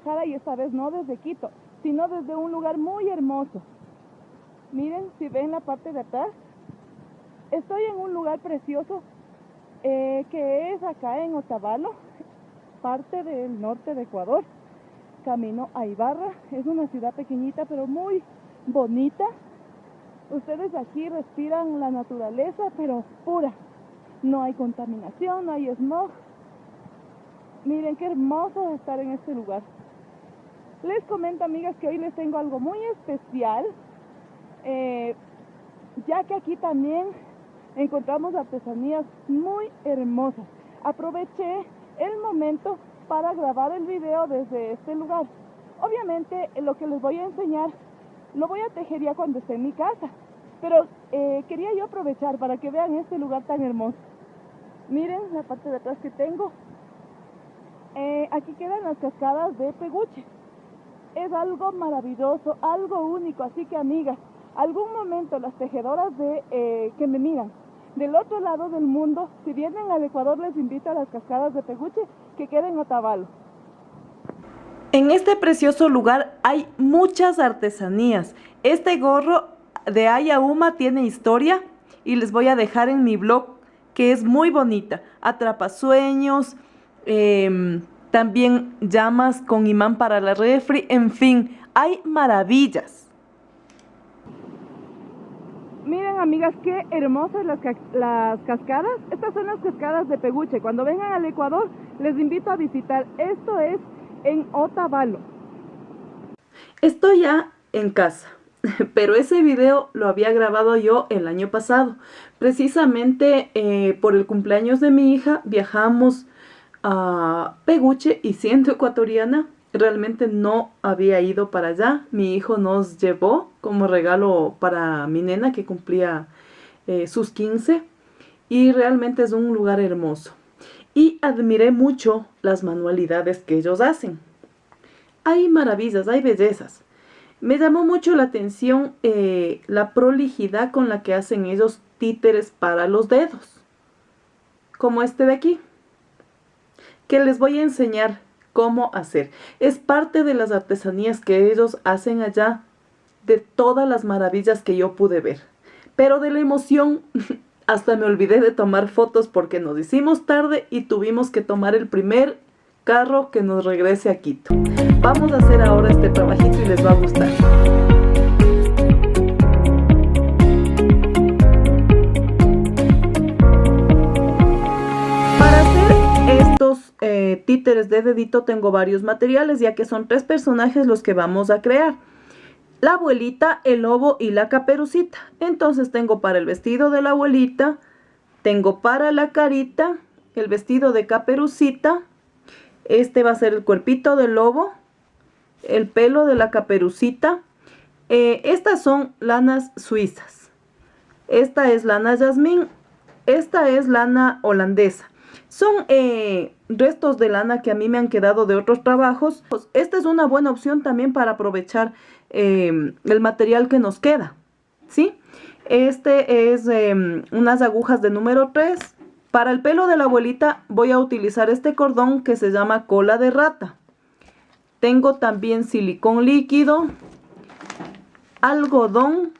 Guadalajara y esta vez no desde Quito, sino desde un lugar muy hermoso. Miren, si ven la parte de atrás, estoy en un lugar precioso que es acá en Otavalo, parte del norte de Ecuador. Camino a Ibarra, es una ciudad pequeñita pero muy bonita. Ustedes aquí respiran la naturaleza pero pura, no hay contaminación, no hay smog. Miren qué hermoso estar en este lugar. Les comento, amigas, que hoy les tengo algo muy especial, ya que aquí también encontramos artesanías muy hermosas. Aproveché el momento para grabar el video desde este lugar. Obviamente lo que les voy a enseñar lo voy a tejer ya cuando esté en mi casa, pero quería yo aprovechar para que vean este lugar tan hermoso. Miren la parte de atrás que tengo. Aquí quedan las cascadas de Peguche. Es algo maravilloso, algo único, así que, amigas, algún momento las tejedoras que me miran del otro lado del mundo, si vienen al Ecuador, les invito a las cascadas de Peguche, que queda en Otavalo. En este precioso lugar hay muchas artesanías. Este gorro de Ayauma tiene historia y les voy a dejar en mi blog, que es muy bonita. Atrapasueños, también llamas con imán para la refri, en fin, hay maravillas. Miren, amigas, qué hermosas las cascadas. Estas son las cascadas de Peguche. Cuando vengan al Ecuador, les invito a visitar. Esto es en Otavalo. Estoy ya en casa, pero ese video lo había grabado yo el año pasado. Precisamente por el cumpleaños de mi hija viajamos a Peguche y siendo ecuatoriana, realmente no había ido para allá. Mi hijo nos llevó como regalo para mi nena que cumplía sus 15 y realmente es un lugar hermoso. Y admiré mucho las manualidades que ellos hacen. Hay maravillas, hay bellezas. Me llamó mucho la atención la prolijidad con la que hacen ellos títeres para los dedos, como este de aquí, que les voy a enseñar cómo hacer. Es parte de las artesanías que ellos hacen allá, de todas las maravillas que yo pude ver. Pero de la emoción hasta me olvidé de tomar fotos porque nos hicimos tarde y tuvimos que tomar el primer carro que nos regrese a Quito. Vamos a hacer ahora este trabajito y les va a gustar. Para hacer estos títeres de dedito tengo varios materiales, ya que son 3 personajes los que vamos a crear: la abuelita, el lobo y la caperucita. Entonces tengo para el vestido de la abuelita, tengo para la carita el vestido de Caperucita. Este va a ser el cuerpito del lobo, el pelo de la Caperucita. Estas son lanas suizas. Esta es lana jazmín. Esta es lana holandesa. Son restos de lana que a mí me han quedado de otros trabajos. Esta es una buena opción también para aprovechar el material que nos queda, ¿sí? Este es unas agujas de número 3. Para el pelo de la abuelita voy a utilizar este cordón que se llama cola de rata. Tengo también silicón líquido, algodón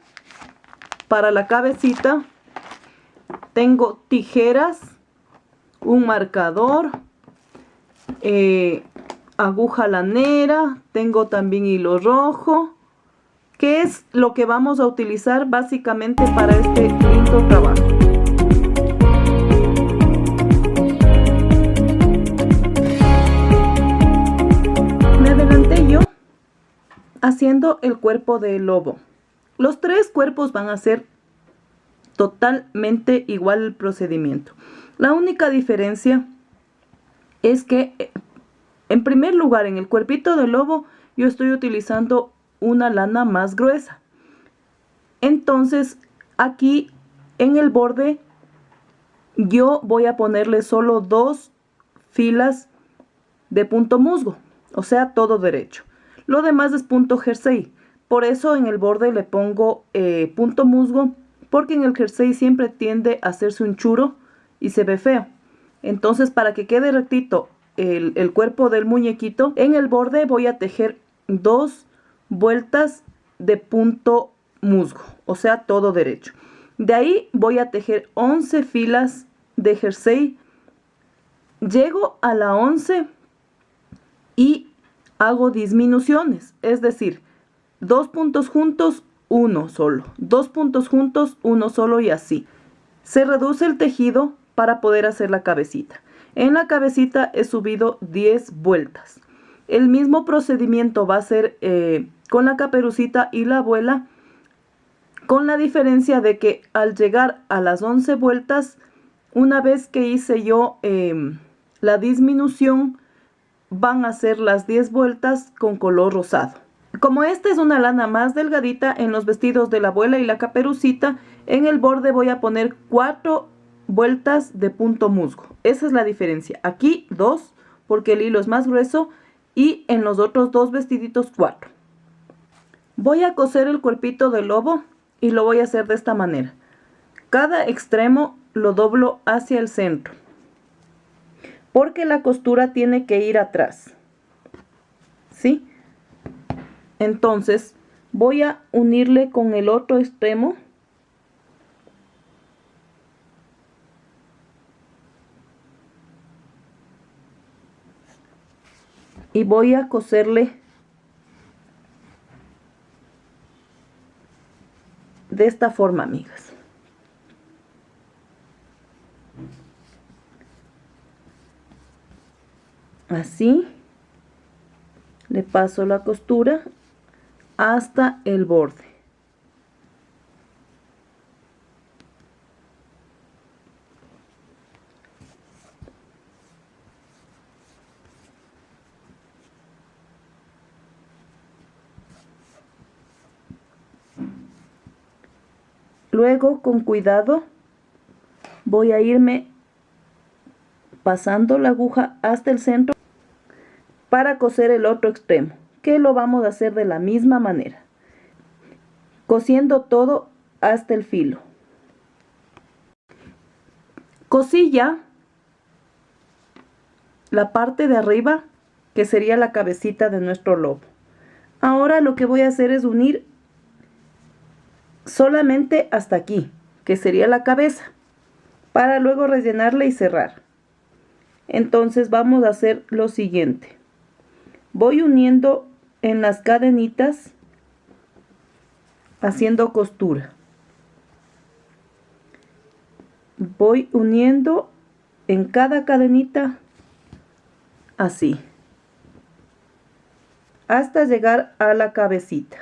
para la cabecita, tengo tijeras, un marcador, aguja lanera, tengo también hilo rojo, que es lo que vamos a utilizar básicamente para este lindo trabajo. Me adelanté yo haciendo el cuerpo del lobo. Los 3 cuerpos van a ser totalmente igual el procedimiento. La única diferencia es que en primer lugar, en el cuerpito del lobo yo estoy utilizando una lana más gruesa. Entonces aquí en el borde yo voy a ponerle solo 2 filas de punto musgo, o sea, todo derecho. Lo demás es punto jersey. Por eso en el borde le pongo punto musgo, porque en el jersey siempre tiende a hacerse un churo y se ve feo. Entonces, para que quede rectito el cuerpo del muñequito, en el borde voy a tejer 2 vueltas de punto musgo, o sea, todo derecho. De ahí voy a tejer 11 filas de jersey. Llego a la 11 y hago disminuciones, es decir, 2 puntos juntos, 1 solo, 2 puntos juntos, 1 solo y así. Se reduce el tejido para poder hacer la cabecita. En la cabecita he subido 10 vueltas. El mismo procedimiento va a ser con la caperucita y la abuela, con la diferencia de que al llegar a las 11 vueltas, una vez que hice yo la disminución, van a ser las 10 vueltas con color rosado. Como esta es una lana más delgadita, en los vestidos de la abuela y la caperucita, en el borde voy a poner 4 vueltas de punto musgo. Esa es la diferencia. Aquí 2, porque el hilo es más grueso, y en los otros 2 vestiditos 4. Voy a coser el cuerpito del lobo y lo voy a hacer de esta manera. Cada extremo lo doblo hacia el centro, porque la costura tiene que ir atrás, ¿sí? Entonces voy a unirle con el otro extremo y voy a coserle de esta forma, amigas. Así le paso la costura hasta el borde. Luego, con cuidado, voy a irme pasando la aguja hasta el centro para coser el otro extremo, que lo vamos a hacer de la misma manera, cosiendo todo hasta el filo. Cosí ya la parte de arriba, que sería la cabecita de nuestro lobo. Ahora lo que voy a hacer es unir solamente hasta aquí, que sería la cabeza, para luego rellenarla y cerrar. Entonces vamos a hacer lo siguiente. Voy uniendo en las cadenitas, haciendo costura. Voy uniendo en cada cadenita, así, hasta llegar a la cabecita.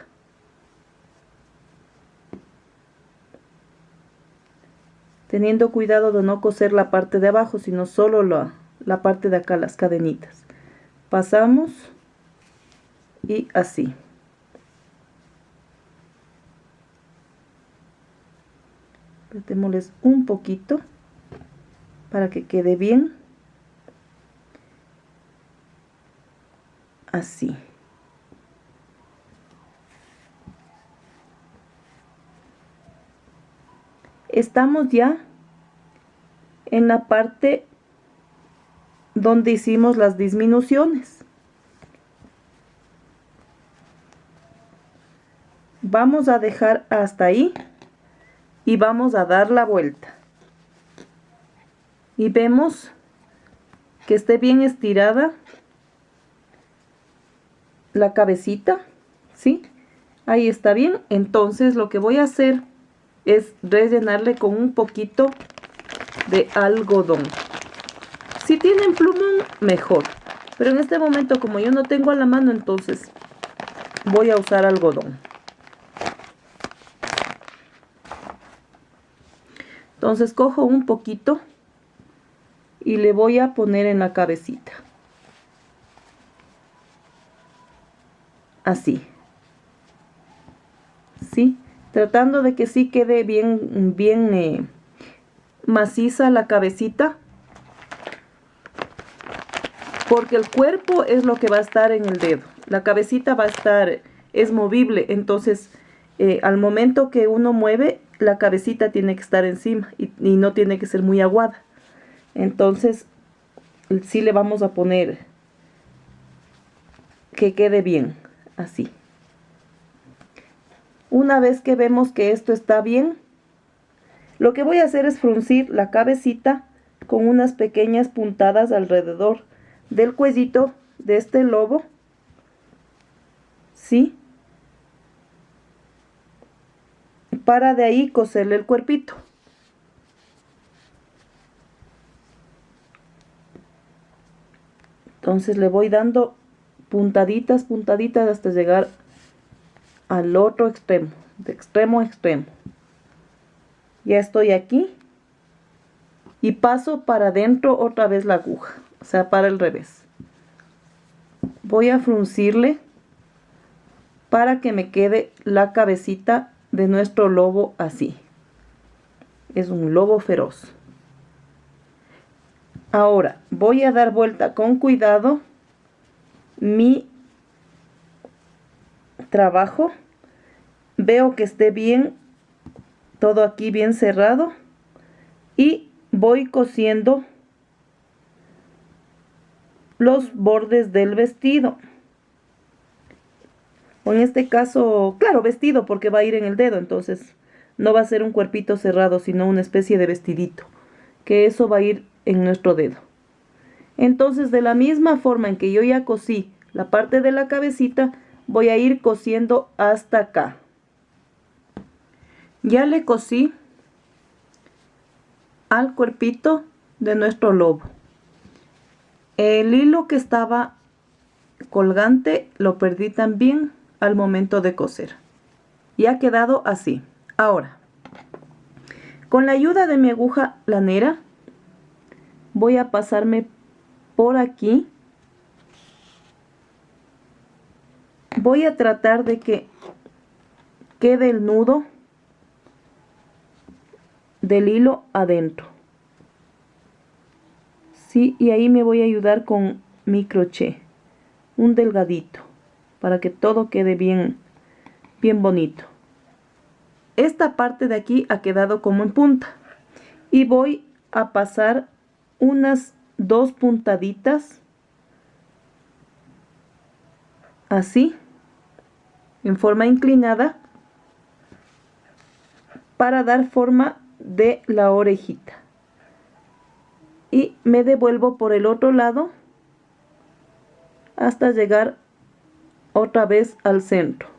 Teniendo cuidado de no coser la parte de abajo, sino solo la parte de acá, las cadenitas. Pasamos y así. Apretémosles un poquito para que quede bien. Así. Estamos ya en la parte donde hicimos las disminuciones. Vamos a dejar hasta ahí y vamos a dar la vuelta. Y vemos que esté bien estirada la cabecita, ¿sí? Ahí está bien. Entonces lo que voy a hacer es rellenarle con un poquito de algodón. Si tienen plumón, mejor. Pero en este momento, como yo no tengo a la mano, entonces voy a usar algodón. Entonces cojo un poquito y le voy a poner en la cabecita. Así. ¿Sí? Tratando de que sí quede bien maciza la cabecita, porque el cuerpo es lo que va a estar en el dedo. La cabecita va a estar, es movible, entonces al momento que uno mueve, la cabecita tiene que estar encima y no tiene que ser muy aguada. Entonces sí le vamos a poner que quede bien, así. Una vez que vemos que esto está bien, lo que voy a hacer es fruncir la cabecita con unas pequeñas puntadas alrededor del cuellito de este lobo, ¿sí? Para de ahí coserle el cuerpito. Entonces le voy dando puntaditas, puntaditas hasta llegar al otro extremo, de extremo a extremo. Ya estoy aquí y paso para adentro otra vez la aguja, o sea, para el revés. Voy a fruncirle para que me quede la cabecita de nuestro lobo así. Es un lobo feroz. Ahora voy a dar vuelta con cuidado mi trabajo. Veo que esté bien, todo aquí bien cerrado, y voy cosiendo los bordes del vestido. O en este caso, claro, vestido, porque va a ir en el dedo, entonces no va a ser un cuerpito cerrado, sino una especie de vestidito, que eso va a ir en nuestro dedo. Entonces, de la misma forma en que yo ya cosí la parte de la cabecita, voy a ir cosiendo hasta acá. Ya le cosí al cuerpito de nuestro lobo. El hilo que estaba colgante lo perdí también al momento de coser. Y ha quedado así. Ahora, con la ayuda de mi aguja lanera, voy a pasarme por aquí. Voy a tratar de que quede el nudo del hilo adentro. Sí, y ahí me voy a ayudar con mi crochet, un delgadito, para que todo quede bien, bien bonito. Esta parte de aquí ha quedado como en punta y voy a pasar unas 2 puntaditas así, en forma inclinada, para dar forma de la orejita. Y me devuelvo por el otro lado hasta llegar otra vez al centro.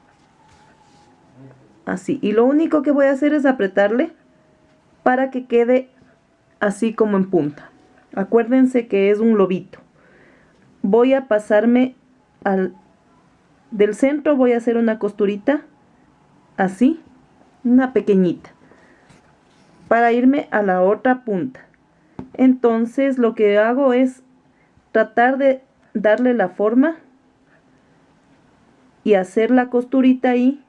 Así. Y lo único que voy a hacer es apretarle para que quede así como en punta. Acuérdense que es un lobito. Voy a pasarme del centro, voy a hacer una costurita así, una pequeñita, para irme a la otra punta. Entonces lo que hago es tratar de darle la forma y hacer la costurita ahí,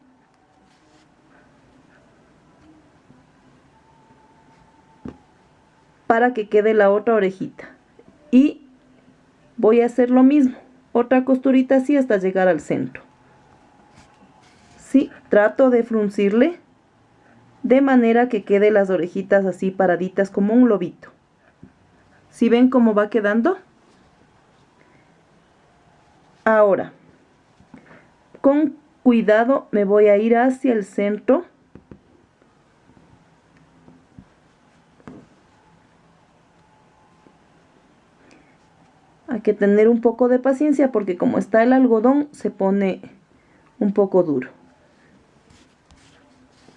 para que quede la otra orejita. Y voy a hacer lo mismo, otra costurita así hasta llegar al centro. Sí, trato de fruncirle de manera que quede las orejitas así paraditas como un lobito. ¿Sí ven cómo va quedando? Ahora, con cuidado me voy a ir hacia el centro. Hay que tener un poco de paciencia porque como está el algodón se pone un poco duro.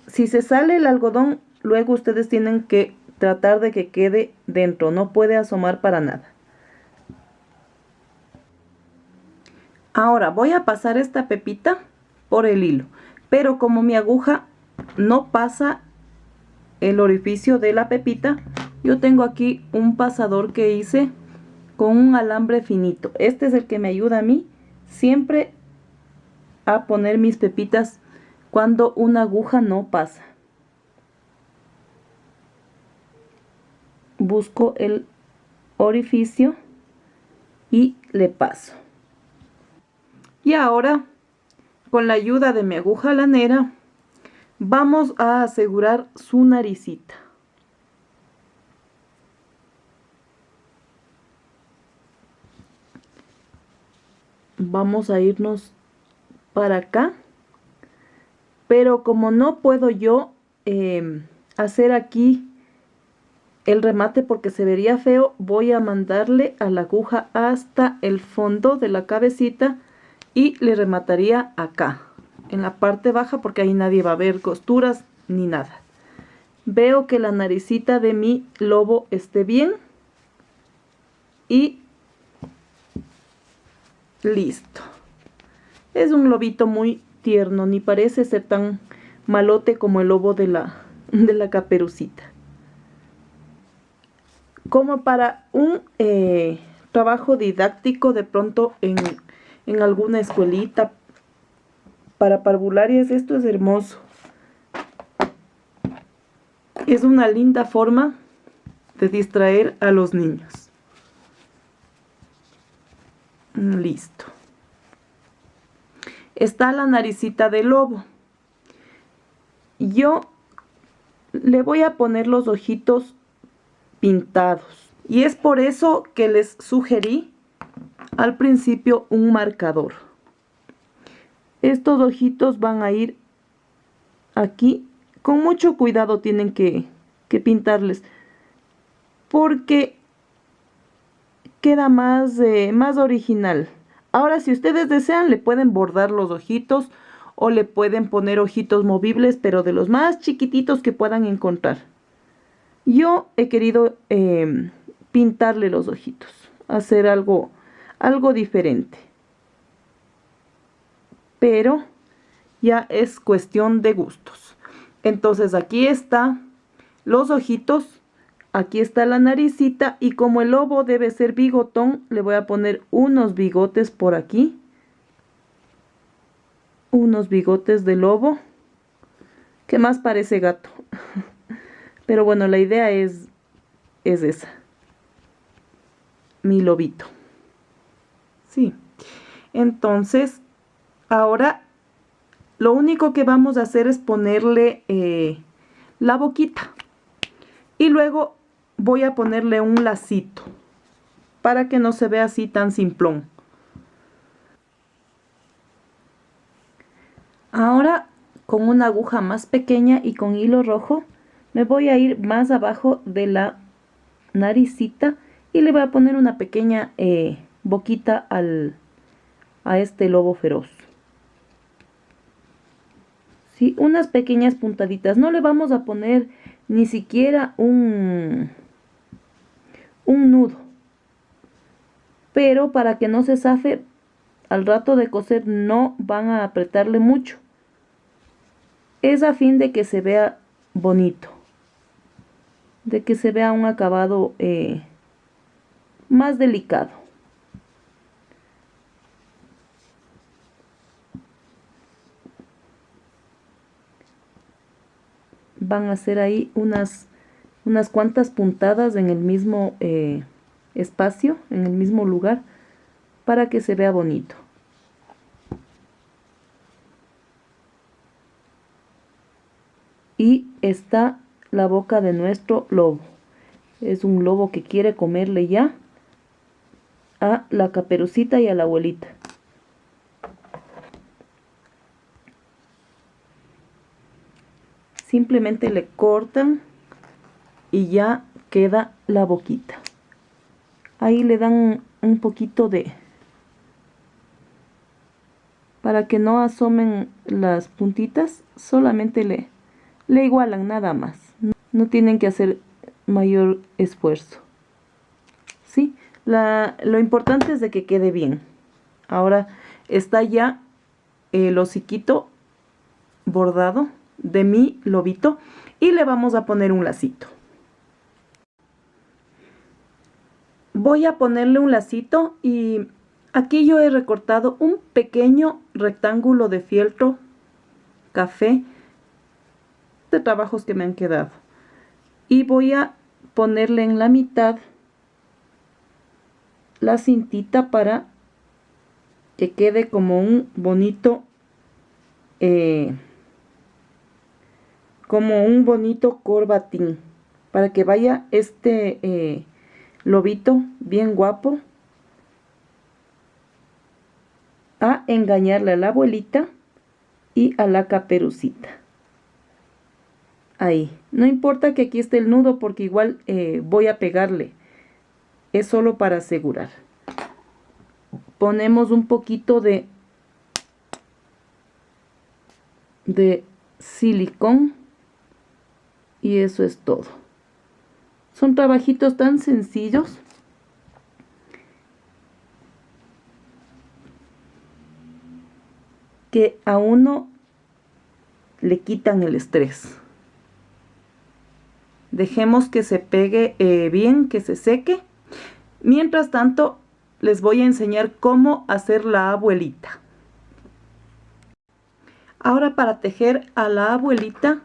Si se sale el algodón, luego ustedes tienen que tratar de que quede dentro, no puede asomar para nada. Ahora voy a pasar esta pepita por el hilo, pero como mi aguja no pasa el orificio de la pepita, yo tengo aquí un pasador que hice con un alambre finito. Este es el que me ayuda a mí siempre a poner mis pepitas cuando una aguja no pasa. Busco el orificio y le paso. Y ahora, con la ayuda de mi aguja lanera, vamos a asegurar su naricita. vamos a irnos para acá, pero como no puedo yo hacer aquí el remate porque se vería feo, voy a mandarle a la aguja hasta el fondo de la cabecita y le remataría acá en la parte baja, porque ahí nadie va a ver costuras ni nada. Veo que la naricita de mi lobo esté bien y listo. Es un lobito muy tierno, ni parece ser tan malote como el lobo de la Caperucita. Como para un trabajo didáctico de pronto en alguna escuelita para parvularias, esto es hermoso. Es una linda forma de distraer a los niños. Listo. Está la naricita del lobo. Yo le voy a poner los ojitos pintados. Y es por eso que les sugerí al principio un marcador. Estos ojitos van a ir aquí. Con mucho cuidado tienen que pintarles, porque queda más original. Ahora, si ustedes desean, le pueden bordar los ojitos o le pueden poner ojitos movibles, pero de los más chiquititos que puedan encontrar. Yo he querido pintarle los ojitos, hacer algo diferente. Pero ya es cuestión de gustos. Entonces aquí está los ojitos, aquí está la naricita, y como el lobo debe ser bigotón, le voy a poner unos bigotes por aquí. Unos bigotes de lobo, que más parece gato. Pero bueno, la idea es esa. Mi lobito. Sí. Entonces, ahora lo único que vamos a hacer es ponerle la boquita. Y luego voy a ponerle un lacito para que no se vea así tan simplón. Ahora, con una aguja más pequeña y con hilo rojo, me voy a ir más abajo de la naricita y le voy a poner una pequeña boquita a este lobo feroz. ¿Sí? Unas pequeñas puntaditas. No le vamos a poner ni siquiera un nudo. Pero para que no se zafe, al rato de coser no van a apretarle mucho. Es a fin de que se vea bonito. De que se vea un acabado más delicado. Van a hacer ahí unas cuantas puntadas en el mismo espacio, en el mismo lugar, para que se vea bonito. Y está la boca de nuestro lobo. Es un lobo que quiere comerle ya a la Caperucita y a la abuelita. Simplemente le cortan y ya queda la boquita. Ahí le dan un poquito para que no asomen las puntitas, solamente le igualan, nada más. No tienen que hacer mayor esfuerzo. ¿Sí? Lo importante es de que quede bien. Ahora está ya el hociquito bordado de mi lobito y le vamos a poner un lacito. Voy a ponerle un lacito y aquí yo he recortado un pequeño rectángulo de fieltro café de trabajos que me han quedado, y voy a ponerle en la mitad la cintita para que quede como un bonito corbatín, para que vaya este lobito bien guapo. a engañarle a la abuelita y a la Caperucita. Ahí. No importa que aquí esté el nudo porque igual voy a pegarle. Es solo para asegurar. Ponemos un poquito de silicón y eso es todo. Son trabajitos tan sencillos que a uno le quitan el estrés. Dejemos que se pegue bien, que se seque. Mientras tanto, les voy a enseñar cómo hacer la abuelita. Ahora, para tejer a la abuelita,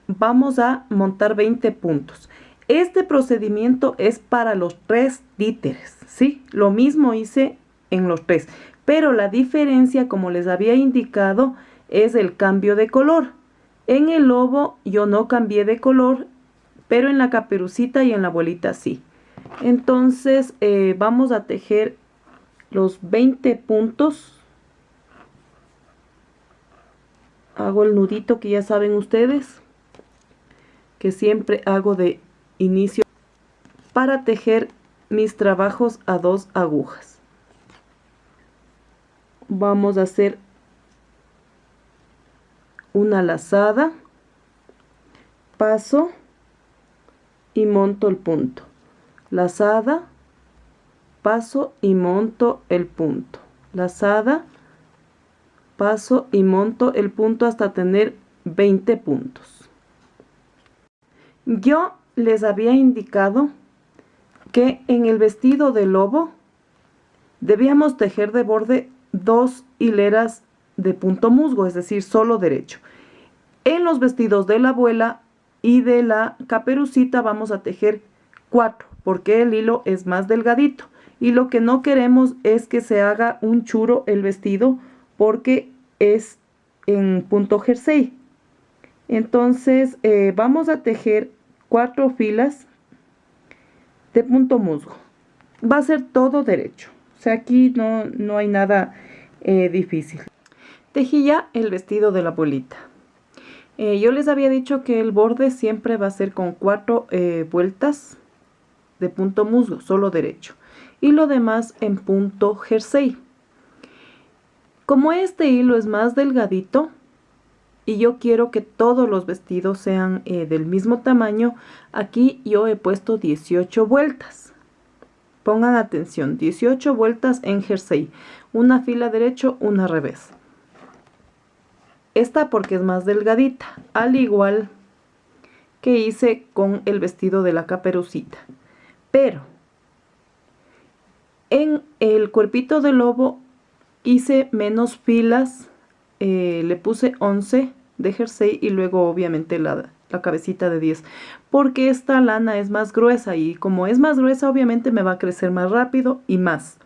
vamos a montar 20 puntos. Este procedimiento es para los 3 títeres, ¿sí? Lo mismo hice en los 3, pero la diferencia, como les había indicado, es el cambio de color. En el lobo yo no cambié de color, pero en la Caperucita y en la abuelita sí. Entonces vamos a tejer los 20 puntos. Hago el nudito que ya saben ustedes, que siempre hago de inicio para tejer mis trabajos a 2 agujas. Vamos a hacer una lazada, paso y monto el punto, lazada, paso y monto el punto, lazada, paso y monto el punto hasta tener 20 puntos. Yo les había indicado que en el vestido de lobo debíamos tejer de borde 2 hileras de punto musgo, es decir, solo derecho. En los vestidos de la abuela y de la Caperucita vamos a tejer 4, porque el hilo es más delgadito. Y lo que no queremos es que se haga un churo el vestido, porque es en punto jersey. Entonces vamos a tejer 4 filas de punto musgo. Va a ser todo derecho. O sea, aquí no hay nada difícil. Tejí ya el vestido de la abuelita. Yo les había dicho que el borde siempre va a ser con 4 vueltas de punto musgo, solo derecho. Y lo demás en punto jersey. Como este hilo es más delgadito y yo quiero que todos los vestidos sean del mismo tamaño, aquí yo he puesto 18 vueltas. Pongan atención, 18 vueltas en jersey. Una fila derecho, una revés. Esta porque es más delgadita, al igual que hice con el vestido de la Caperucita. Pero en el cuerpito de lobo hice menos filas, le puse 11 de jersey y luego obviamente la cabecita de 10, porque esta lana es más gruesa y como es más gruesa obviamente me va a crecer más rápido y más.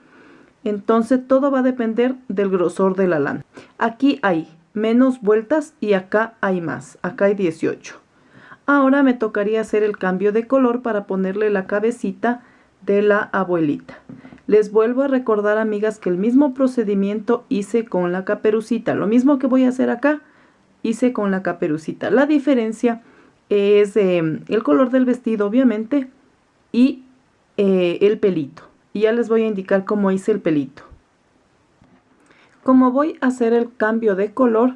Entonces todo va a depender del grosor de la lana. Aquí hay menos vueltas y acá hay más, acá hay 18. Ahora me tocaría hacer el cambio de color para ponerle la cabecita de la abuelita. Les vuelvo a recordar, amigas, que el mismo procedimiento hice con la Caperucita. Lo mismo que voy a hacer acá, hice con la Caperucita. La diferencia es el color del vestido, obviamente, y el pelito. Y ya les voy a indicar cómo hice el pelito. Como voy a hacer el cambio de color,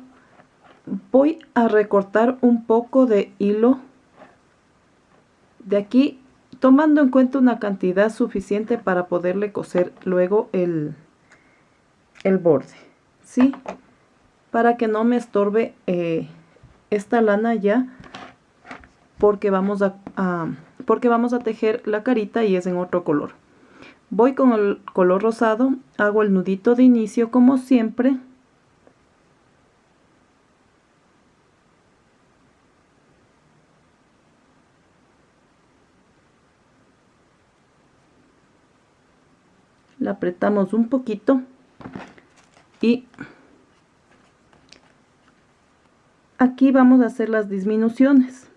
voy a recortar un poco de hilo de aquí, tomando en cuenta una cantidad suficiente para poderle coser luego el borde, ¿sí? Para que no me estorbe esta lana ya, porque vamos a tejer la carita y es en otro color. Voy con el color rosado, hago el nudito de inicio como siempre. La apretamos un poquito y aquí vamos a hacer las disminuciones.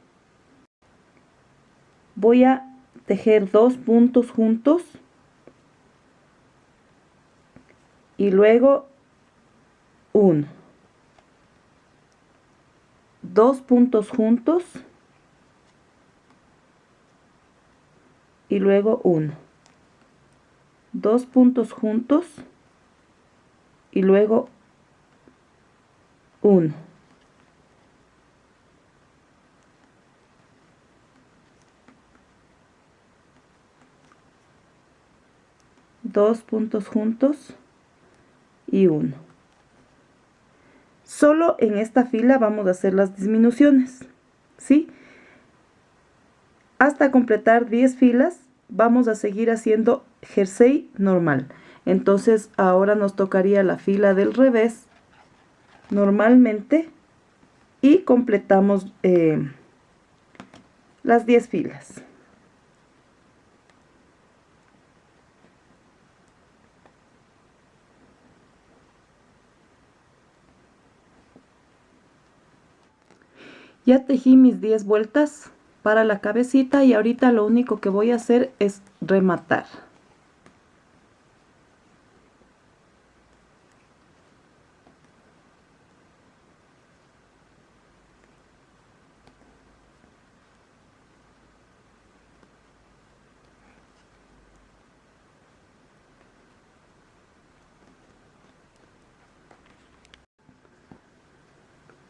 Voy a tejer 2 puntos juntos y luego 1, 2 puntos juntos y luego 1, 2 puntos juntos y luego 1, 2 puntos juntos y 1. Solo en esta fila vamos a hacer las disminuciones, ¿sí? Hasta completar 10 filas vamos a seguir haciendo jersey normal. Entonces ahora nos tocaría la fila del revés normalmente y completamos las 10 filas. Ya tejí mis 10 vueltas para la cabecita y ahorita lo único que voy a hacer es rematar.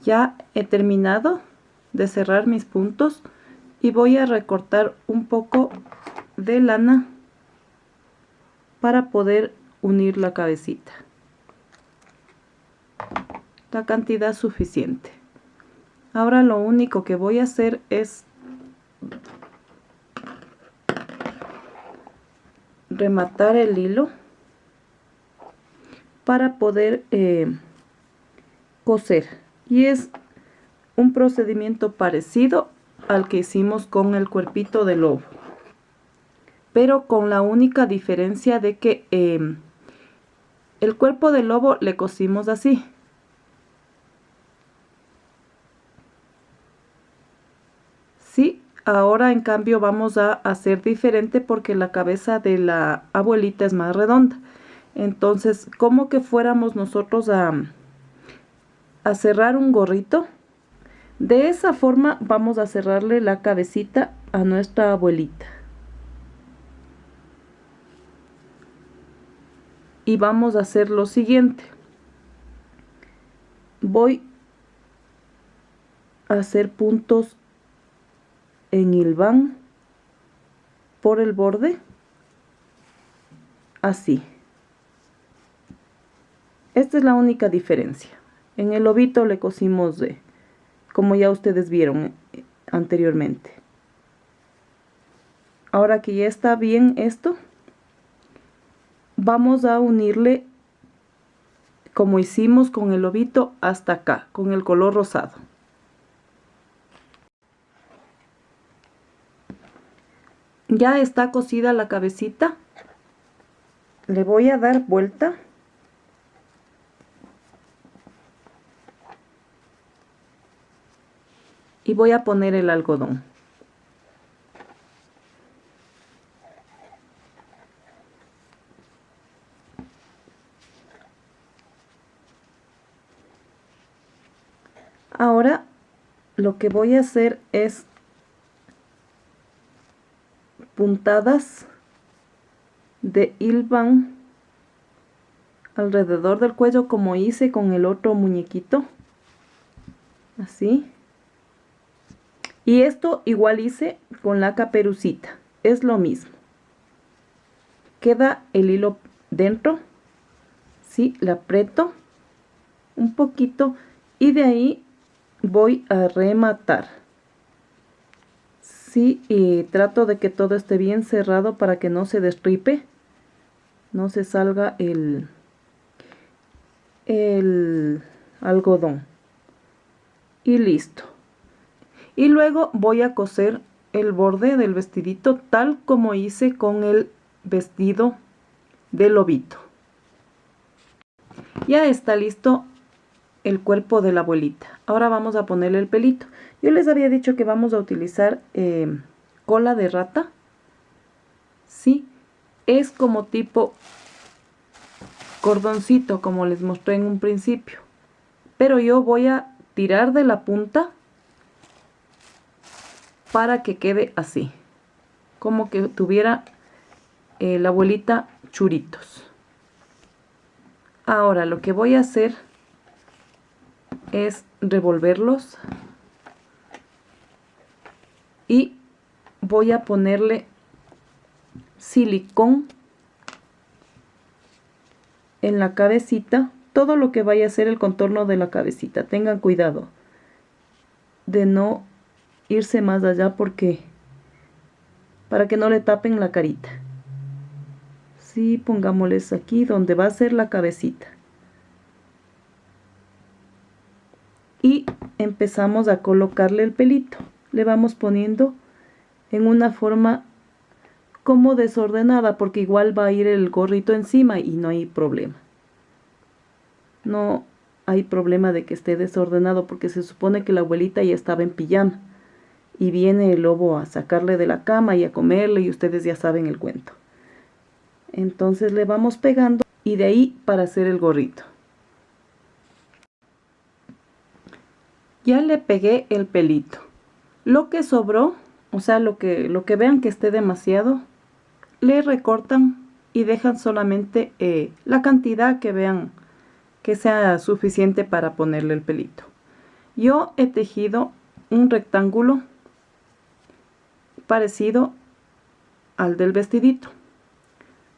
Ya he terminado de cerrar mis puntos y voy a recortar un poco de lana para poder unir la cabecita, la cantidad suficiente. Ahora lo único que voy a hacer es rematar el hilo para poder coser, y es un procedimiento parecido al que hicimos con el cuerpito de lobo, pero con la única diferencia de que el cuerpo del lobo le cosimos así, sí. Ahora en cambio vamos a hacer diferente porque la cabeza de la abuelita es más redonda, entonces como que fuéramos nosotros a cerrar un gorrito. De esa forma vamos a cerrarle la cabecita a nuestra abuelita. Y vamos a hacer lo siguiente. Voy a hacer puntos en hilván por el borde. Así. Esta es la única diferencia. En el lobito le cosimos como ya ustedes vieron anteriormente. Ahora que ya está bien esto, vamos a unirle como hicimos con el lobito hasta acá, con el color rosado. Ya está cosida la cabecita. Le voy a dar vuelta. Y voy a poner el algodón. Ahora lo que voy a hacer es puntadas de hilván alrededor del cuello como hice con el otro muñequito. Así. Y esto igual hice con la caperucita. Es lo mismo. Queda el hilo dentro. Sí, le aprieto un poquito y de ahí voy a rematar. Sí, y trato de que todo esté bien cerrado para que no se destripe, no se salga el algodón. Y listo. Y luego voy a coser el borde del vestidito tal como hice con el vestido de lobito. Ya está listo el cuerpo de la abuelita. Ahora vamos a ponerle el pelito. Yo les había dicho que vamos a utilizar cola de rata. Sí, es como tipo cordoncito como les mostré en un principio, pero yo voy a tirar de la punta para que quede así, como que tuviera la abuelita churitos. Ahora lo que voy a hacer es revolverlos y voy a ponerle silicón en la cabecita, todo lo que vaya a ser el contorno de la cabecita. Tengan cuidado de no irse más allá para que no le tapen la carita. Sí, pongámosles aquí donde va a ser la cabecita. Y empezamos a colocarle el pelito. Le vamos poniendo en una forma como desordenada, porque igual va a ir el gorrito encima y no hay problema. No hay problema de que esté desordenado, porque se supone que la abuelita ya estaba en pijama y viene el lobo a sacarle de la cama y a comerle, y ustedes ya saben el cuento. Entonces le vamos pegando y de ahí para hacer el gorrito. Ya le pegué el pelito. Lo que sobró, o sea, lo que vean que esté demasiado, le recortan y dejan solamente la cantidad que vean que sea suficiente para ponerle el pelito. Yo he tejido un rectángulo parecido al del vestidito,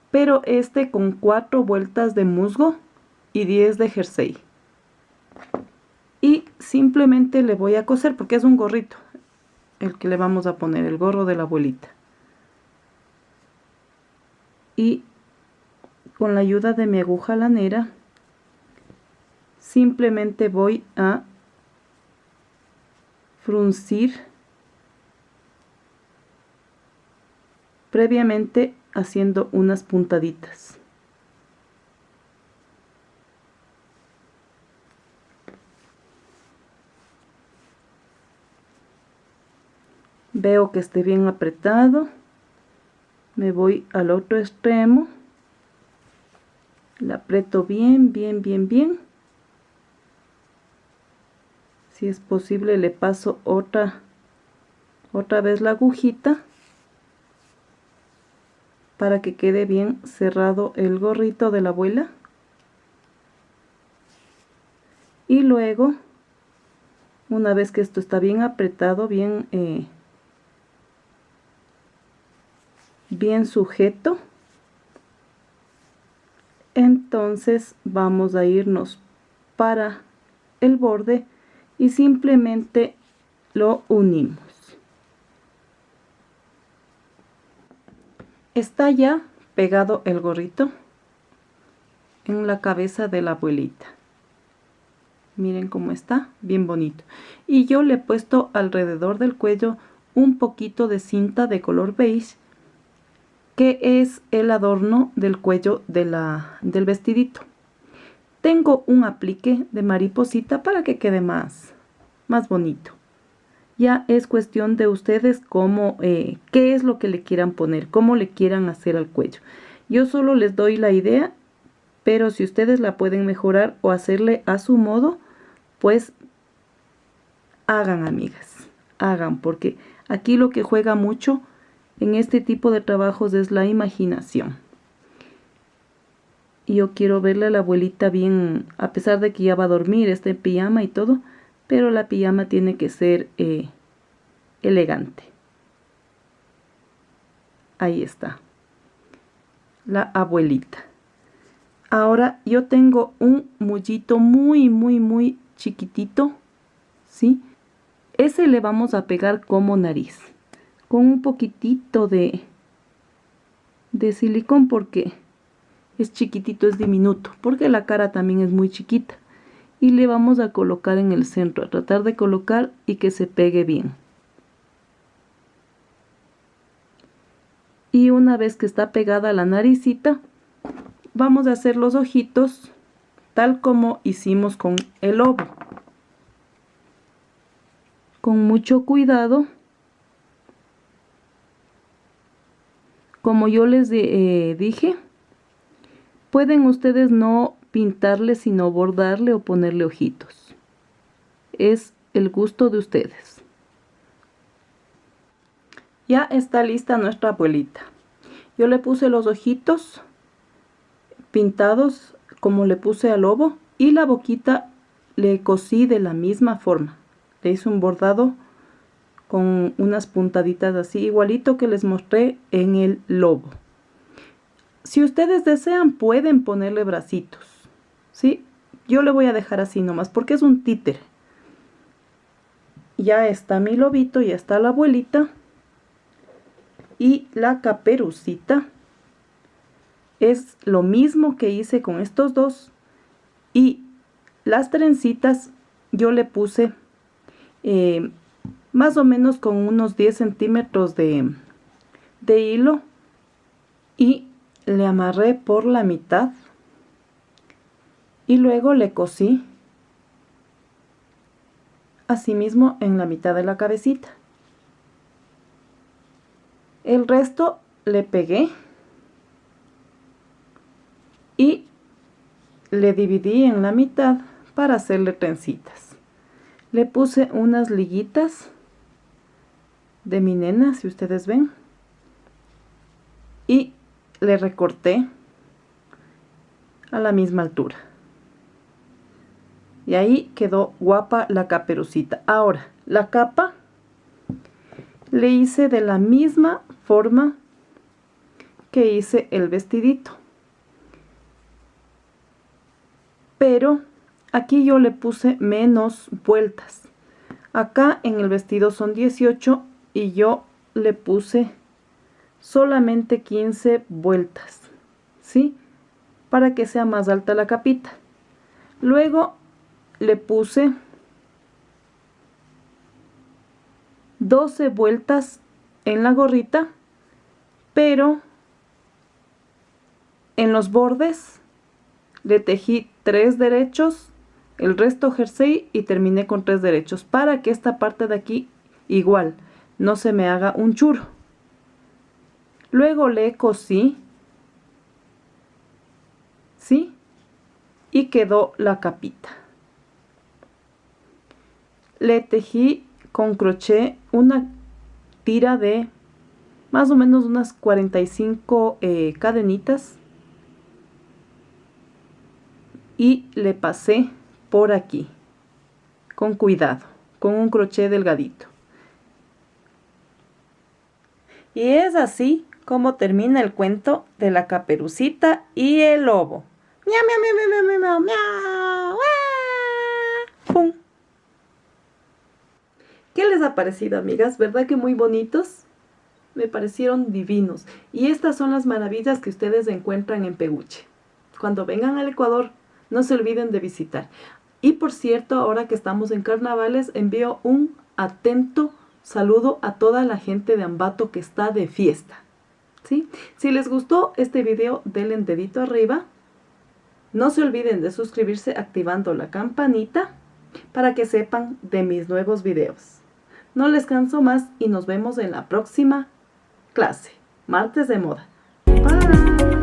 pero este con 4 vueltas de musgo y 10 de jersey. Y simplemente le voy a coser, porque es un gorrito el que le vamos a poner, el gorro de la abuelita. Y con la ayuda de mi aguja lanera simplemente voy a fruncir previamente haciendo unas puntaditas. Veo que esté bien apretado, me voy al otro extremo, la aprieto bien, bien, bien, bien. Si es posible le paso otra vez la agujita para que quede bien cerrado el gorrito de la abuela. Y luego, una vez que esto está bien apretado, bien sujeto, entonces vamos a irnos para el borde y simplemente lo unimos. Está ya pegado el gorrito en la cabeza de la abuelita. Miren cómo está, bien bonito. Y yo le he puesto alrededor del cuello un poquito de cinta de color beige, que es el adorno del cuello del vestidito. Tengo un aplique de mariposita para que quede más bonito. Ya es cuestión de ustedes cómo, qué es lo que le quieran poner, cómo le quieran hacer al cuello. Yo solo les doy la idea, pero si ustedes la pueden mejorar o hacerle a su modo, pues hagan, amigas, hagan, porque aquí lo que juega mucho en este tipo de trabajos es la imaginación. Y yo quiero verle a la abuelita bien, a pesar de que ya va a dormir, está en pijama y todo, pero la pijama tiene que ser elegante. Ahí está, la abuelita. Ahora yo tengo un mullito muy, muy, muy chiquitito, ¿sí? Ese le vamos a pegar como nariz, con un poquitito de silicón, porque es chiquitito, es diminuto, porque la cara también es muy chiquita. Y le vamos a colocar en el centro, a tratar de colocar y que se pegue bien. Y una vez que está pegada la naricita, vamos a hacer los ojitos tal como hicimos con el lobo. Con mucho cuidado, como yo les dije, Pueden ustedes no pintarle, sino bordarle o ponerle ojitos. Es el gusto de ustedes. Ya está lista nuestra abuelita. Yo le puse los ojitos pintados como le puse al lobo y la boquita le cosí de la misma forma. Le hice un bordado con unas puntaditas así, igualito que les mostré en el lobo. Si ustedes desean, pueden ponerle bracitos, ¿sí? Yo le voy a dejar así nomás porque es un títere. Ya está mi lobito, ya está la abuelita. Y la caperucita es lo mismo que hice con estos dos. Y las trencitas yo le puse más o menos con unos 10 centímetros de hilo. Y le amarré por la mitad. Y luego le cosí asimismo en la mitad de la cabecita. El resto le pegué y le dividí en la mitad para hacerle trencitas. Le puse unas liguitas de mi nena, si ustedes ven, y le recorté a la misma altura. Y ahí quedó guapa la caperucita. Ahora, la capa le hice de la misma forma que hice el vestidito. Pero aquí yo le puse menos vueltas. Acá en el vestido son 18 y yo le puse solamente 15 vueltas, ¿sí? Para que sea más alta la capita. Luego le puse 12 vueltas en la gorrita, pero en los bordes le tejí 3 derechos, el resto jersey y terminé con 3 derechos para que esta parte de aquí igual no se me haga un churro. Luego le cosí, ¿sí? Y quedó la capita. Le tejí con crochet una tira de más o menos unas 45 cadenitas y le pasé por aquí con cuidado, con un crochet delgadito. Y es así como termina el cuento de la caperucita y el lobo. Miau, miau, miau, miau, miau, miau, miau. ¡Ah! ¡Pum! ¿Qué les ha parecido, amigas? ¿Verdad que muy bonitos? Me parecieron divinos. Y estas son las maravillas que ustedes encuentran en Peguche. Cuando vengan al Ecuador, no se olviden de visitar. Y por cierto, ahora que estamos en carnavales, envío un atento saludo a toda la gente de Ambato que está de fiesta, ¿sí? Si les gustó este video, denle dedito arriba. No se olviden de suscribirse activando la campanita para que sepan de mis nuevos videos. No les canso más y nos vemos en la próxima clase, martes de moda. Bye.